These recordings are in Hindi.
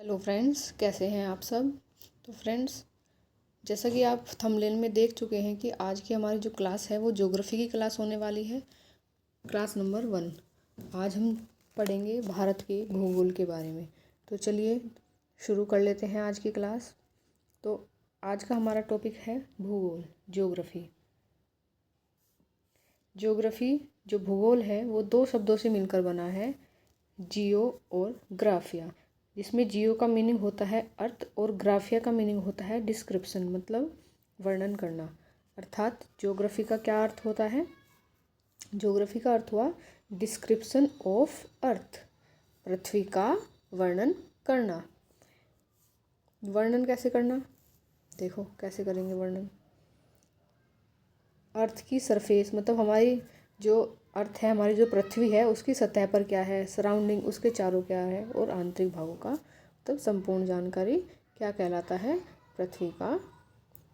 हेलो फ्रेंड्स, कैसे हैं आप सब। तो फ्रेंड्स, जैसा कि आप थंबनेल में देख चुके हैं कि आज की हमारी जो क्लास है वो ज्योग्राफी की क्लास होने वाली है, क्लास नंबर 1। आज हम पढ़ेंगे भारत के भूगोल के बारे में। तो चलिए शुरू कर लेते हैं आज की क्लास। तो आज का हमारा टॉपिक है भूगोल, ज्योग्राफी। ज्योग्राफी जो भूगोल है वो दो शब्दों से मिलकर बना है, जियो और ग्राफिया। जिसमें जियो का मीनिंग होता है अर्थ और ग्राफिया का मीनिंग होता है डिस्क्रिप्शन, मतलब वर्णन करना। अर्थात ज्योग्राफी का क्या अर्थ होता है? ज्योग्राफी का अर्थ हुआ डिस्क्रिप्शन ऑफ अर्थ, पृथ्वी का वर्णन करना। वर्णन कैसे करना, देखो कैसे करेंगे वर्णन। अर्थ की सरफेस, मतलब हमारी जो अर्थ है, हमारी जो पृथ्वी है उसकी सतह पर क्या है, सराउंडिंग उसके चारों क्या है, और आंतरिक भागों का मतलब संपूर्ण जानकारी क्या कहलाता है? पृथ्वी का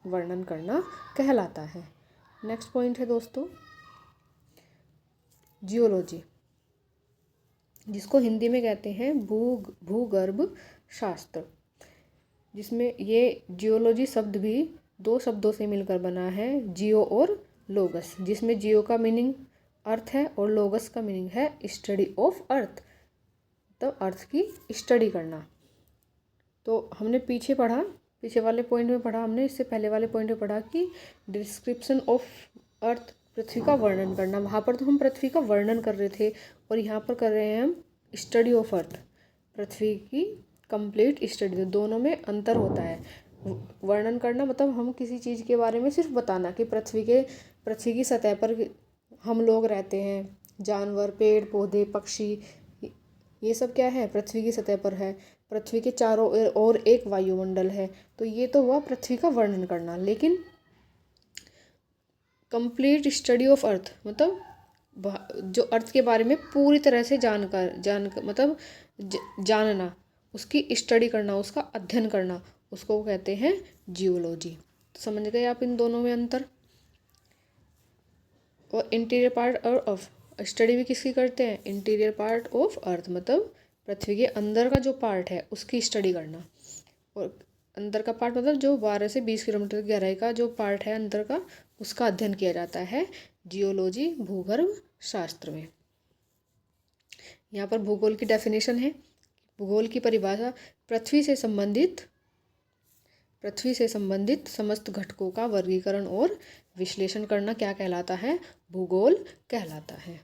वर्णन करना कहलाता है। नेक्स्ट पॉइंट है दोस्तों जियोलॉजी, जिसको हिंदी में कहते हैं भूगर्भ शास्त्र। जिसमें ये जियोलॉजी शब्द भी दो शब्दों से मिलकर बना है, जियो और लोगस। जिसमें जियो का मीनिंग अर्थ है और लोगस का मीनिंग है स्टडी ऑफ अर्थ, तो अर्थ की स्टडी करना। तो हमने पीछे वाले पॉइंट में पढ़ा, हमने इससे पहले वाले पॉइंट में पढ़ा कि डिस्क्रिप्शन ऑफ अर्थ, पृथ्वी का वर्णन करना। वहाँ पर तो हम पृथ्वी का वर्णन कर रहे थे और यहाँ पर कर रहे हैं हम स्टडी ऑफ अर्थ, पृथ्वी की कंप्लीट स्टडी। दोनों में अंतर होता है। वर्णन करना मतलब हम किसी चीज़ के बारे में सिर्फ बताना कि पृथ्वी की सतह पर हम लोग रहते हैं, जानवर, पेड़ पौधे, पक्षी, ये सब क्या है, पृथ्वी की सतह पर है। पृथ्वी के चारों ओर एक वायुमंडल है। तो ये तो हुआ पृथ्वी का वर्णन करना। लेकिन कंप्लीट स्टडी ऑफ अर्थ मतलब जो अर्थ के बारे में पूरी तरह से मतलब जानना, उसकी स्टडी करना, उसका अध्ययन करना, उसको कहते हैं जियोलॉजी। तो समझ गए आप इन दोनों में अंतर। और इंटीरियर पार्ट ऑफ स्टडी भी किसकी करते हैं? इंटीरियर पार्ट ऑफ अर्थ, मतलब पृथ्वी के अंदर का जो पार्ट है उसकी स्टडी करना। और अंदर का पार्ट मतलब जो 12 से 20 किलोमीटर की गहराई का जो पार्ट है अंदर का, उसका अध्ययन किया जाता है जियोलॉजी, भूगर्भ शास्त्र में। यहाँ पर भूगोल की डेफिनेशन है। भूगोल की परिभाषा पृथ्वी से संबंधित समस्त घटकों का वर्गीकरण और विश्लेषण करना क्या कहलाता है? भूगोल कहलाता है।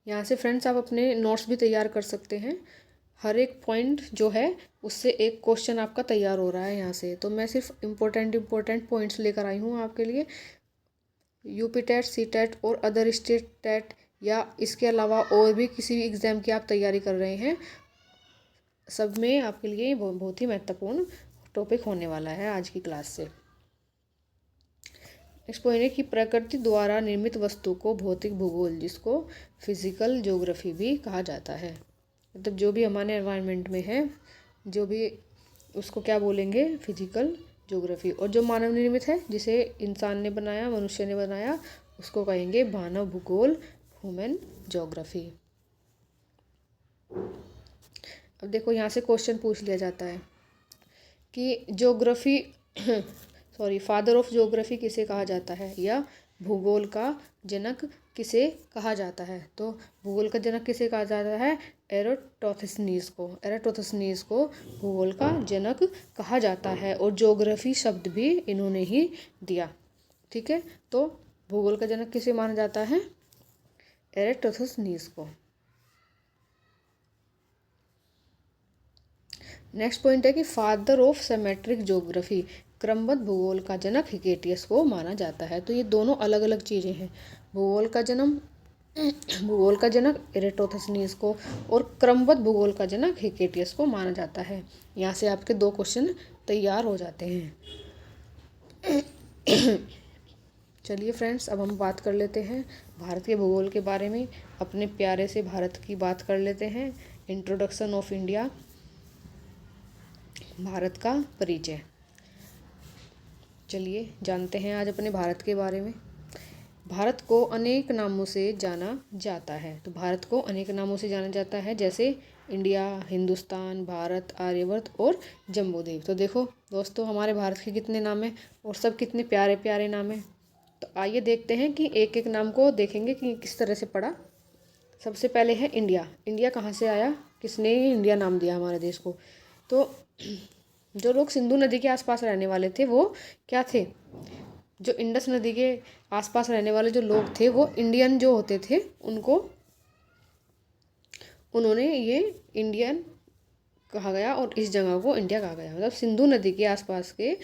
यहाँ से फ्रेंड्स आप अपने नोट्स भी तैयार कर सकते हैं। हर एक पॉइंट जो है उससे एक क्वेश्चन आपका तैयार हो रहा है यहाँ से। तो मैं सिर्फ इम्पोर्टेंट पॉइंट्स लेकर आई हूँ आपके लिए। यूपी टेट, सी टेट और अदर स्टेट टेट, या इसके अलावा और भी किसी भी एग्ज़ाम की आप तैयारी कर रहे हैं, सब में आपके लिए बहुत ही महत्वपूर्ण टॉपिक होने वाला है आज की क्लास से। नेक्स्ट पॉइंट है कि प्रकृति द्वारा निर्मित वस्तु को भौतिक भूगोल, जिसको फिजिकल ज्योग्राफी भी कहा जाता है। मतलब जो भी हमारे एनवायरनमेंट में है, जो भी, उसको क्या बोलेंगे? Physical geography. और जो मानव निर्मित है, जिसे इंसान ने बनाया, मनुष्य ने बनाया, उसको कहेंगे मानव भूगोल, ह्यूमन ज्योग्राफी। अब देखो यहाँ से क्वेश्चन पूछ लिया जाता है कि ज्योग्राफी फादर ऑफ ज्योग्राफी किसे कहा जाता है, या भूगोल का जनक किसे कहा जाता है? तो भूगोल का जनक किसे कहा जाता है? एराटोथेनीज को भूगोल का जनक कहा जाता है। और ज्योग्राफी शब्द भी इन्होंने ही दिया। ठीक है, तो भूगोल का जनक किसे माना जाता है? एराटोथेनीज को। नेक्स्ट पॉइंट है कि फादर ऑफ सिमेट्रिक ज्योग्राफी, क्रमबद्ध भूगोल का जनक हिकेटियस को माना जाता है। तो ये दोनों अलग अलग चीज़ें हैं। भूगोल का जनक एराटोथेनीज को, और क्रमबद्ध भूगोल का जनक हिकेटियस को माना जाता है। यहाँ से आपके दो क्वेश्चन तैयार हो जाते हैं। चलिए फ्रेंड्स, अब हम बात कर लेते हैं भारत के भूगोल के बारे में। अपने प्यारे से भारत की बात कर लेते हैं। इंट्रोडक्शन ऑफ इंडिया, भारत का परिचय। चलिए जानते हैं आज अपने भारत के बारे में। भारत को अनेक नामों से जाना जाता है। तो भारत को अनेक नामों से जाना जाता है, जैसे इंडिया, हिंदुस्तान, भारत, आर्यवर्त और जम्बूद्वीप। तो देखो दोस्तों हमारे भारत के कितने नाम हैं और सब कितने प्यारे प्यारे नाम हैं। तो आइए देखते हैं कि एक एक नाम को देखेंगे कि किस तरह से पढ़ा। सबसे पहले है इंडिया। इंडिया कहाँ से आया, किसने इंडिया नाम दिया हमारे देश को। तो जो लोग सिंधु नदी के आसपास रहने वाले थे वो क्या थे, जो इंडस नदी के आसपास रहने वाले जो लोग थे वो इंडियन जो होते थे उनको उन्होंने ये इंडियन कहा गया और इस जगह को इंडिया कहा गया। मतलब सिंधु नदी के आसपास के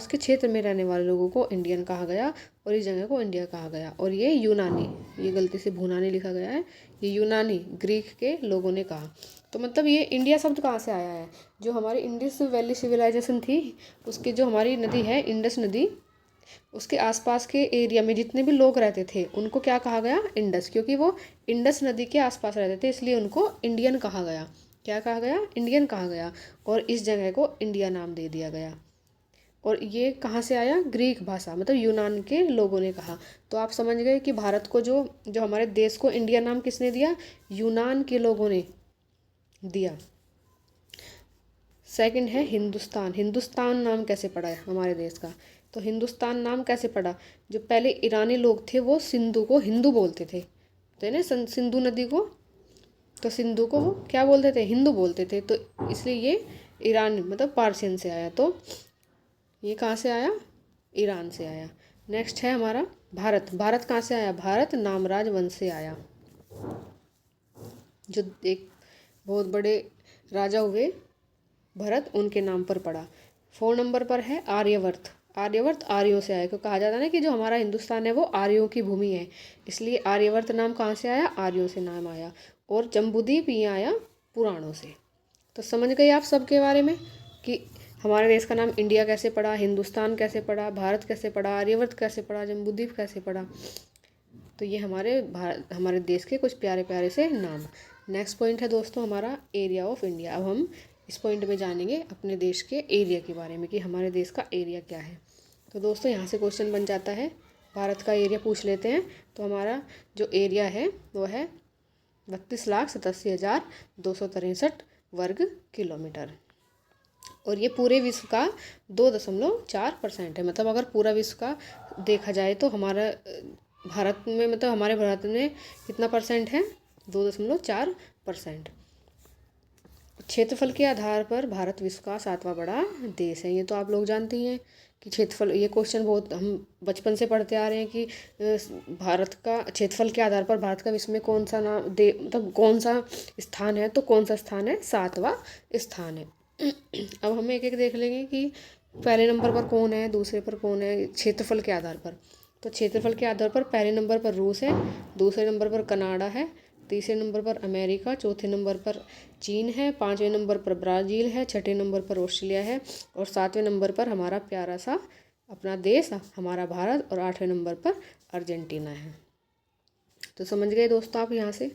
क्षेत्र में रहने वाले लोगों को इंडियन कहा गया और इस जगह को इंडिया कहा गया। और ये यूनानी, ये गलती से भूनानी लिखा गया है, ये यूनानी ग्रीक के लोगों ने कहा। तो मतलब ये इंडिया शब्द कहाँ से आया है, जो हमारी इंडस वैली सिविलाइजेशन थी उसकी जो हमारी नदी है इंडस नदी, उसके आसपास के एरिया में जितने भी लोग रहते थे उनको क्या कहा गया, इंडस। क्योंकि वो इंडस नदी के आसपास रहते थे इसलिए उनको इंडियन कहा गया। क्या कहा गया, इंडियन कहा गया और इस जगह को इंडिया नाम दे दिया गया। और ये कहाँ से आया, ग्रीक भाषा मतलब यूनान के लोगों ने कहा। तो आप समझ गए कि भारत को जो जो हमारे देश को इंडिया नाम किसने दिया, यूनान के लोगों ने दिया। सेकंड है हिंदुस्तान। हिंदुस्तान नाम कैसे पड़ा है हमारे देश का, तो हिंदुस्तान नाम कैसे पड़ा, जो पहले ईरानी लोग थे वो सिंधु को हिंदू बोलते थे, तो ना सिंधु नदी को, तो सिंधु को वो क्या बोलते थे, हिंदू बोलते थे। तो इसलिए ये ईरान मतलब पार्सियन से आया। तो ये कहाँ से आया, ईरान से आया। नेक्स्ट है हमारा भारत। भारत कहाँ से आया, भारत नामराज वंश से आया, जो एक बहुत बड़े राजा हुए भरत, उनके नाम पर पड़ा। 4 नंबर पर है आर्यवर्त। आर्यवर्त आर्यों से आया, क्योंकि कहा जाता है ना कि जो हमारा हिंदुस्तान है वो आर्यों की भूमि है, इसलिए आर्यवर्त नाम कहाँ से आया, आर्यों से नाम आया। और जम्बूद्वीप ये आया पुराणों से। तो समझ गए आप सबके बारे में कि हमारे देश का नाम इंडिया कैसे पड़ा, हिंदुस्तान कैसे पड़ा, भारत कैसे पड़ा, आर्यवर्त कैसे पड़ा, जम्बूद्वीप कैसे पड़ा। तो ये हमारे देश के कुछ प्यारे प्यारे से नाम। नेक्स्ट पॉइंट है दोस्तों हमारा एरिया ऑफ इंडिया। अब हम इस पॉइंट में जानेंगे अपने देश के एरिया के बारे में कि हमारे देश का एरिया क्या है। तो दोस्तों यहाँ से क्वेश्चन बन जाता है, भारत का एरिया पूछ लेते हैं। तो हमारा जो एरिया है वो है 32,87,263 वर्ग किलोमीटर और ये पूरे विश्व का 2.4% है। मतलब अगर पूरा विश्व का देखा जाए तो हमारा भारत में मतलब हमारे भारत में कितना परसेंट है, 2.4%। क्षेत्रफल के आधार पर भारत विश्व का 7वां बड़ा देश है। ये तो आप लोग जानते ही हैं कि क्षेत्रफल, ये क्वेश्चन बहुत हम बचपन से पढ़ते आ रहे हैं कि भारत का क्षेत्रफल के आधार पर भारत का विश्व में कौन सा नाम दे मतलब कौन सा स्थान है, तो कौन सा स्थान है, 7वां स्थान है। अब हम एक एक देख लेंगे कि पहले नंबर पर कौन है, दूसरे पर कौन है क्षेत्रफल के आधार पर। तो क्षेत्रफल के आधार पर पहले नंबर पर रूस है, दूसरे नंबर पर कनाडा है, तीसरे नंबर पर अमेरिका, चौथे नंबर पर चीन है, 5वें नंबर पर ब्राज़ील है, छठे नंबर पर ऑस्ट्रेलिया है और 7वें नंबर पर हमारा प्यारा सा अपना देश हमारा भारत और 8वें नंबर पर अर्जेंटीना है। तो समझ गए दोस्तों आप यहाँ से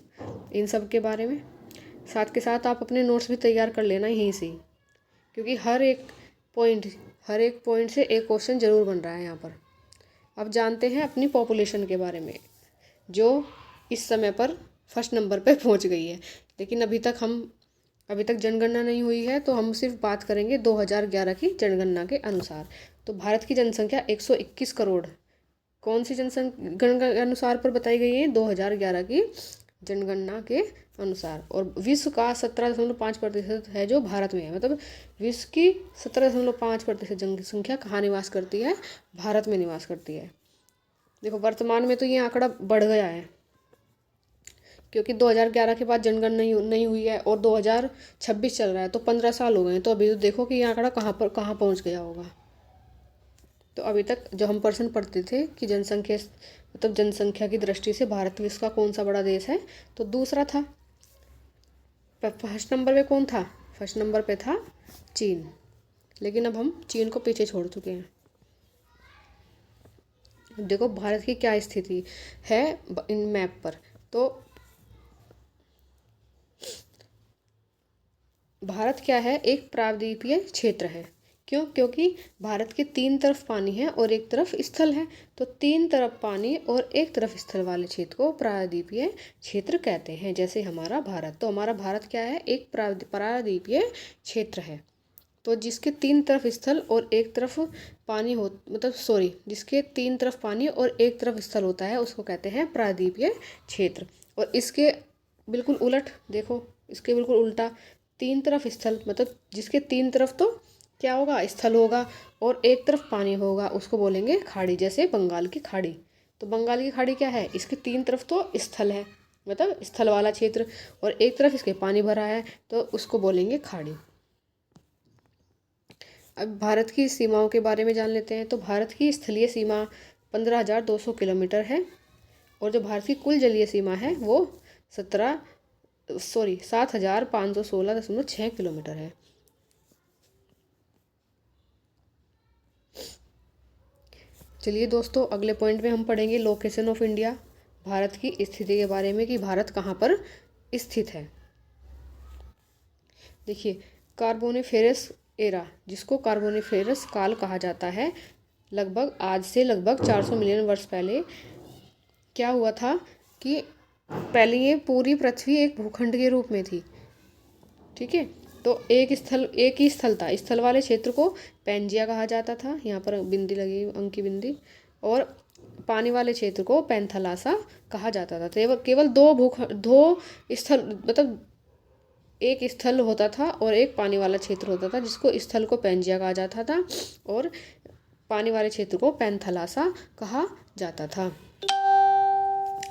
इन सब के बारे में। साथ के साथ आप अपने नोट्स भी तैयार कर लेना यहीं से, क्योंकि हर एक पॉइंट से एक क्वेश्चन ज़रूर बन रहा है यहाँ पर। अब जानते हैं अपनी पॉपुलेशन के बारे में, जो इस समय पर फर्स्ट नंबर पे पहुँच गई है। लेकिन अभी तक जनगणना नहीं हुई है, तो हम सिर्फ बात करेंगे 2011 की जनगणना के अनुसार। तो भारत की जनसंख्या 121 करोड़ कौन सी जनसंख्या के अनुसार पर बताई गई है, 2011 की जनगणना के अनुसार। और विश्व का 17.5% है जो भारत में है। मतलब विश्व की 17.5% जनसंख्या कहाँ निवास करती है, भारत में निवास करती है। देखो वर्तमान में तो ये आंकड़ा बढ़ गया है, क्योंकि 2011 के बाद जनगणना नहीं हुई है और 2026 चल रहा है, तो 15 साल हो गए हैं। तो अभी तो देखो कि ये आंकड़ा कहाँ पहुँच गया होगा। तो अभी तक जो हम पर्सन पढ़ते थे कि जनसंख्या की दृष्टि से भारत विश्व का कौन सा बड़ा देश है, तो दूसरा था। फर्स्ट नंबर पे कौन था, फर्स्ट नंबर पे था चीन। लेकिन अब हम चीन को पीछे छोड़ चुके हैं। देखो भारत की क्या स्थिति है इन मैप पर। तो भारत क्या है, एक प्रायद्वीपीय क्षेत्र है। क्यों? क्योंकि भारत के 3 तरफ पानी है और एक तरफ स्थल है, तो 3 तरफ पानी और एक तरफ स्थल वाले क्षेत्र को प्रायद्वीपीय क्षेत्र कहते हैं। जैसे हमारा भारत, तो हमारा भारत क्या है? एक प्रायद्वीपीय क्षेत्र है। तो जिसके 3 तरफ स्थल और एक तरफ पानी हो, जिसके 3 तरफ पानी और एक तरफ स्थल होता है, उसको कहते हैं प्रायद्वीपीय क्षेत्र। और इसके बिल्कुल उलट देखो, इसके बिल्कुल उल्टा, 3 तरफ स्थल मतलब जिसके 3 तरफ तो क्या होगा? स्थल होगा और एक तरफ पानी होगा, उसको बोलेंगे खाड़ी। जैसे बंगाल की खाड़ी, तो बंगाल की खाड़ी क्या है? इसके 3 तरफ तो स्थल है, मतलब स्थल वाला क्षेत्र, और एक तरफ इसके पानी भरा है, तो उसको बोलेंगे खाड़ी। अब भारत की सीमाओं के बारे में जान लेते हैं। तो भारत की स्थलीय सीमा 15,200 किलोमीटर है, और जो भारत की कुल जलीय सीमा है वो 7,516.6 किलोमीटर है। चलिए दोस्तों, अगले पॉइंट में हम पढ़ेंगे लोकेशन ऑफ इंडिया, भारत की स्थिति के बारे में कि भारत कहाँ पर स्थित है। देखिए, कार्बोनिफेरस एरा, जिसको कार्बोनिफेरस काल कहा जाता है, आज से लगभग 400 मिलियन वर्ष पहले क्या हुआ था कि पहले ये पूरी पृथ्वी एक भूखंड के रूप में थी। ठीक है, तो एक ही स्थल था। स्थल वाले क्षेत्र को पैंजिया कहा जाता था, यहाँ पर बिंदी लगी, अंक की बिंदी। और पानी वाले क्षेत्र को पैंथलासा कहा जाता था। केवल दो स्थल, मतलब एक स्थल होता था और एक पानी वाला क्षेत्र होता था, जिसको स्थल को पैंजिया कहा जाता था और पानी वाले क्षेत्र को पैंथलासा कहा जाता था।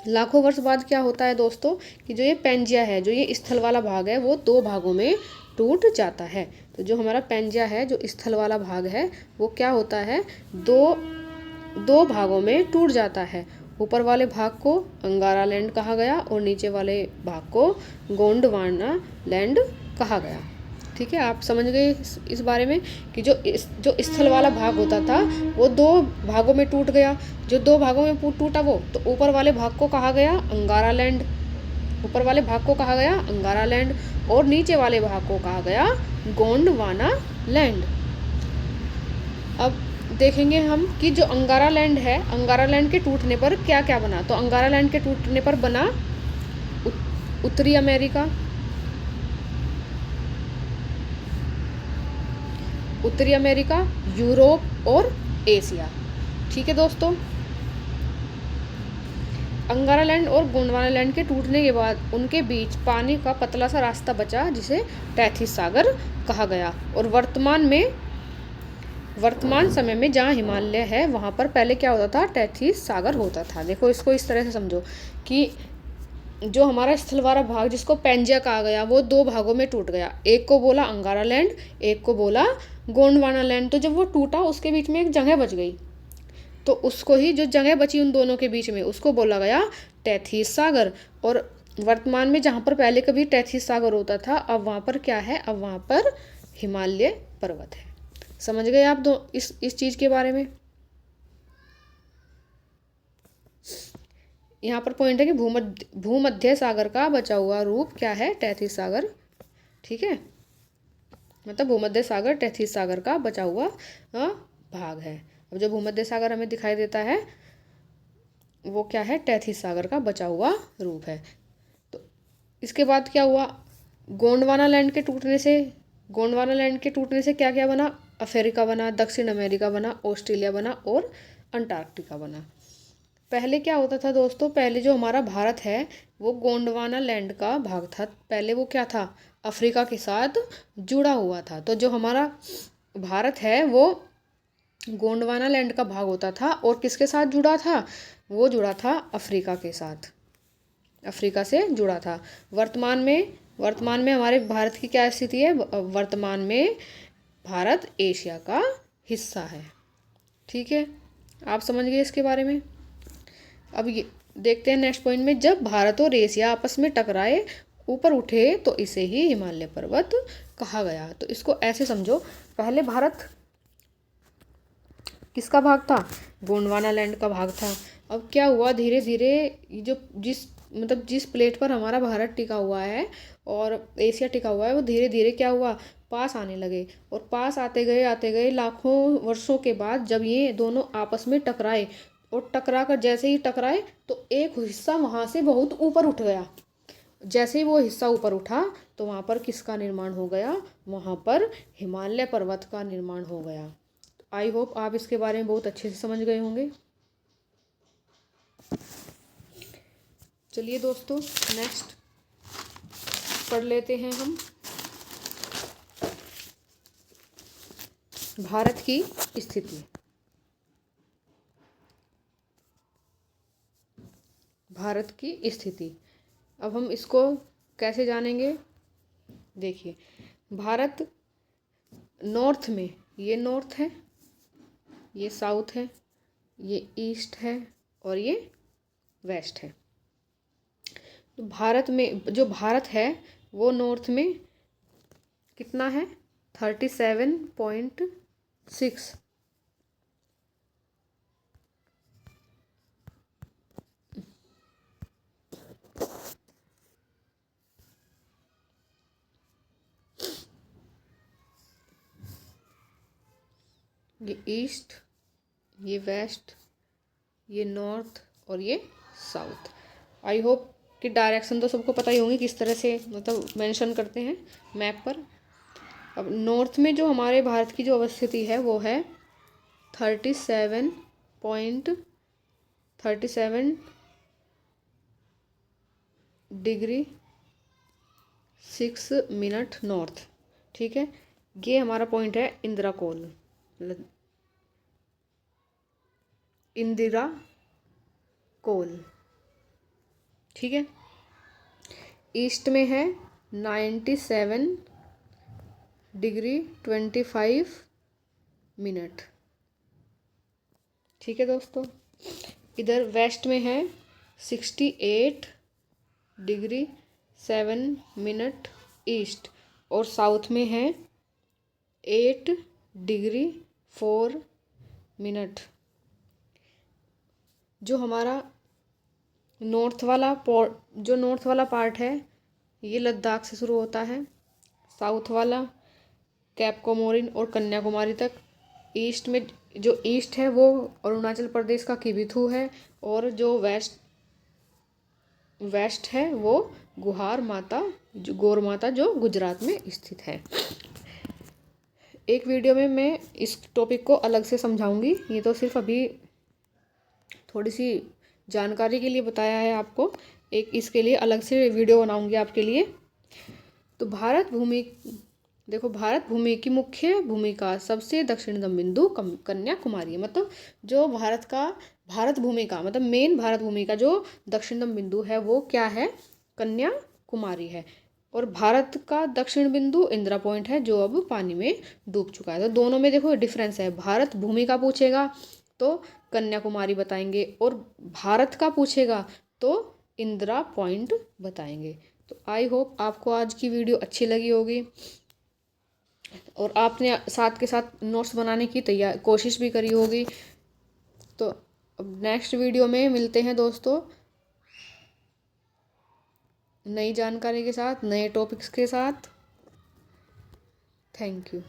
लाखों वर्ष बाद क्या होता है दोस्तों कि जो ये पैंजिया है, जो ये स्थल वाला भाग है, वो 2 भागों में टूट जाता है। तो जो हमारा पैंजिया है, जो स्थल वाला भाग है, वो क्या होता है? दो भागों में टूट जाता है। ऊपर वाले भाग को अंगारा लैंड कहा गया और नीचे वाले भाग को गोंडवाना लैंड कहा गया। ठीक है, आप समझ गए इस बारे में कि जो स्थल वाला भाग होता था वो 2 भागों में टूट गया। जो 2 भागों में टूटा वो, तो ऊपर वाले भाग को कहा गया अंगारा लैंड, ऊपर वाले भाग को कहा गया अंगारा लैंड, और नीचे वाले भाग को कहा गया गोंडवाना लैंड। अब देखेंगे हम कि जो अंगारा लैंड है, अंगारा लैंड के टूटने पर क्या क्या बना। तो अंगारा लैंड के टूटने पर बना उत्तरी अमेरिका, यूरोप और एशिया। ठीक है दोस्तों, अंगारा लैंड और गोंडवाना लैंड के टूटने के बाद उनके बीच पानी का पतला सा रास्ता बचा, जिसे टैथिस सागर कहा गया। और वर्तमान समय में जहाँ हिमालय है, वहाँ पर पहले क्या होता था? टैथिस सागर होता था। देखो, इसको इस तरह से समझो कि जो हमारा स्थल वाला भाग, जिसको पैंजिया कहा गया, वो 2 भागों में टूट गया। एक को बोला अंगारा लैंड, एक को बोला गोंडवाना लैंड। तो जब वो टूटा, उसके बीच में एक जगह बच गई, तो उसको ही, जो जगह बची उन दोनों के बीच में, उसको बोला गया टैथिस सागर। और वर्तमान में जहाँ पर पहले कभी टैथिस सागर होता था, अब वहाँ पर क्या है? अब वहाँ पर हिमालय पर्वत है। समझ गए आप इस चीज़ के बारे में? यहाँ पर पॉइंट है कि भूमध्य सागर का बचा हुआ रूप क्या है? टैथिस सागर। ठीक है, मतलब भूमध्य सागर टैथिस सागर का बचा हुआ भाग है। अब जो भूमध्य सागर हमें दिखाई देता है, वो क्या है? टैथिस सागर का बचा हुआ रूप है। तो इसके बाद क्या हुआ? गोंडवाना लैंड के टूटने से क्या क्या बना? अफ्रीका बना, दक्षिण अमेरिका बना, ऑस्ट्रेलिया बना और अंटार्कटिका बना। पहले क्या होता था दोस्तों? पहले जो हमारा भारत है, वो गोंडवाना लैंड का भाग था। पहले वो क्या था? अफ्रीका के साथ जुड़ा हुआ था। तो जो हमारा भारत है, वो गोंडवाना लैंड का भाग होता था, और किसके साथ जुड़ा था? वो जुड़ा था अफ्रीका के साथ, अफ्रीका से जुड़ा था। वर्तमान में हमारे भारत की क्या स्थिति है? वर्तमान में भारत एशिया का हिस्सा है। ठीक है, आप समझ गए इसके बारे में। अब ये देखते हैं नेक्स्ट पॉइंट में, जब भारत और एशिया आपस में टकराए, ऊपर उठे, तो इसे ही हिमालय पर्वत कहा गया। तो इसको ऐसे समझो, पहले भारत किसका भाग था? गोंडवाना लैंड का भाग था। अब क्या हुआ? धीरे धीरे जिस प्लेट पर हमारा भारत टिका हुआ है, और एशिया टिका हुआ है, वो धीरे धीरे क्या हुआ, पास आने लगे। और पास आते गए लाखों वर्षों के बाद जब ये दोनों आपस में टकराए, और टकरा कर जैसे ही टकराए तो एक हिस्सा वहाँ से बहुत ऊपर उठ गया। जैसे ही वो हिस्सा ऊपर उठा तो वहाँ पर किसका निर्माण हो गया, वहाँ पर हिमालय पर्वत का निर्माण हो गया। आई होप आप इसके बारे में बहुत अच्छे से समझ गए होंगे। चलिए दोस्तों, नेक्स्ट पढ़ लेते हैं हम भारत की स्थिति। भारत की स्थिति, अब हम इसको कैसे जानेंगे। देखिए, भारत नॉर्थ में, ये नॉर्थ है, ये साउथ है, ये ईस्ट है और ये वेस्ट है। तो भारत में जो भारत है वो नॉर्थ में कितना है, 37.6। ये ईस्ट, ये वेस्ट, ये नॉर्थ और ये साउथ। आई होप कि डायरेक्शन तो सबको पता ही होंगी किस तरह से मतलब मेंशन करते हैं मैप पर। अब नॉर्थ में जो हमारे भारत की जो अवस्थिति है वो है 37 डिग्री 6 मिनट नॉर्थ। ठीक है, ये हमारा पॉइंट है इंदिरा कोल, इंदिरा कोल। ठीक है, ईस्ट में है 97 डिग्री 25 मिनट। ठीक है दोस्तों, इधर वेस्ट में है 68 डिग्री 7 मिनट ईस्ट, और साउथ में है 8 डिग्री 4 मिनट। जो हमारा नॉर्थ वाला पार्ट है ये लद्दाख से शुरू होता है, साउथ वाला कैप कोमोरिन और कन्याकुमारी तक। ईस्ट में जो ईस्ट है वो अरुणाचल प्रदेश का किबिथु है, और जो वेस्ट है वो गौर माता जो गुजरात में स्थित है। एक वीडियो में मैं इस टॉपिक को अलग से समझाऊंगी, ये तो सिर्फ अभी थोड़ी सी जानकारी के लिए बताया है आपको, एक इसके लिए अलग से वीडियो बनाऊंगी आपके लिए। तो भारत भूमि की मुख्य भूमिका सबसे दक्षिणतम बिंदु कन्याकुमारी है। मतलब जो भारत भूमि का मतलब मेन भारत भूमि का जो दक्षिणतम बिंदु है वो क्या है, कन्याकुमारी है। और भारत का दक्षिण बिंदु इंदिरा पॉइंट है जो अब पानी में डूब चुका है। तो दोनों में देखो डिफरेंस है, भारत भूमि का पूछेगा तो कन्याकुमारी बताएंगे, और भारत का पूछेगा तो इंदिरा पॉइंट बताएंगे। तो आई होप आपको आज की वीडियो अच्छी लगी होगी, और आपने साथ के साथ नोट्स बनाने की कोशिश भी करी होगी। तो अब नेक्स्ट वीडियो में मिलते हैं दोस्तों, नई जानकारी के साथ, नए टॉपिक्स के साथ। Thank you.